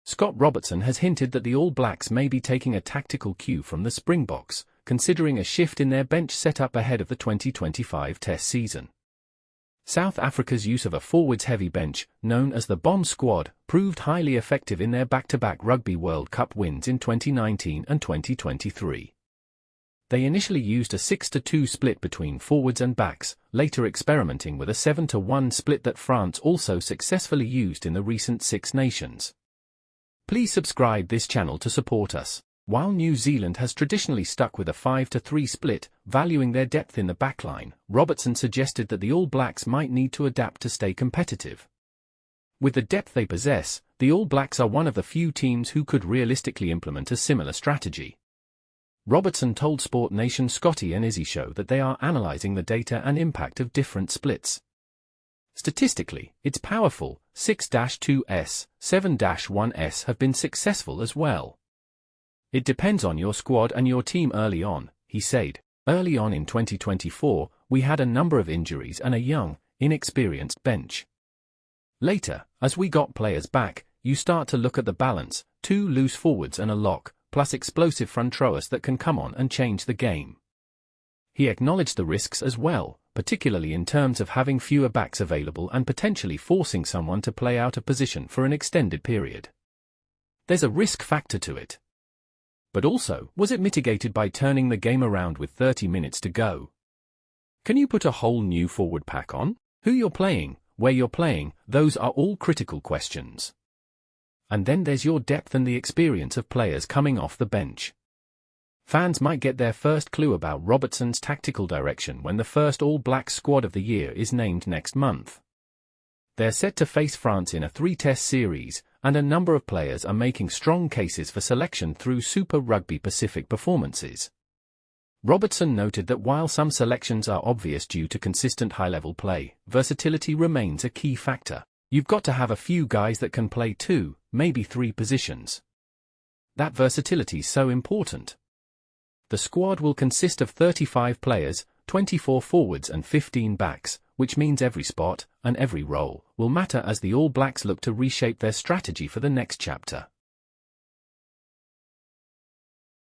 Scott Robertson has hinted that the All Blacks may be taking a tactical cue from the Springboks, considering a shift in their bench setup ahead of the 2025 Test season. South Africa's use of a forwards-heavy bench, known as the Bomb Squad, proved highly effective in their back-to-back Rugby World Cup wins in 2019 and 2023. They initially used a 6-2 split between forwards and backs, later experimenting with a 7-1 split that France also successfully used in the recent Six Nations. Please subscribe this channel to support us. While New Zealand has traditionally stuck with a 5-3 split, valuing their depth in the backline, Robertson suggested that the All Blacks might need to adapt to stay competitive. With the depth they possess, the All Blacks are one of the few teams who could realistically implement a similar strategy. Robertson told Sport Nation Scotty and Izzy Show that they are analysing the data and impact of different splits. Statistically, it's powerful. 6-2s, 7-1s have been successful as well. It depends on your squad and your team early on, he said. Early on in 2024, we had a number of injuries and a young, inexperienced bench. Later, as we got players back, you start to look at the balance, 2 loose forwards and a lock, plus explosive front rowers that can come on and change the game. He acknowledged the risks as well, particularly in terms of having fewer backs available and potentially forcing someone to play out of position for an extended period. There's a risk factor to it. But also, was it mitigated by turning the game around with 30 minutes to go? Can you put a whole new forward pack on? Who you're playing, where you're playing, those are all critical questions. And then there's your depth and the experience of players coming off the bench. Fans might get their first clue about Robertson's tactical direction when the first All Blacks squad of the year is named next month. They're set to face France in a 3-test series, and a number of players are making strong cases for selection through Super Rugby Pacific performances. Robertson noted that while some selections are obvious due to consistent high-level play, versatility remains a key factor. You've got to have a few guys that can play 2, maybe 3 positions. That versatility's so important. The squad will consist of 35 players, 24 forwards and 15 backs, which means every spot, and every role, will matter as the All Blacks look to reshape their strategy for the next chapter.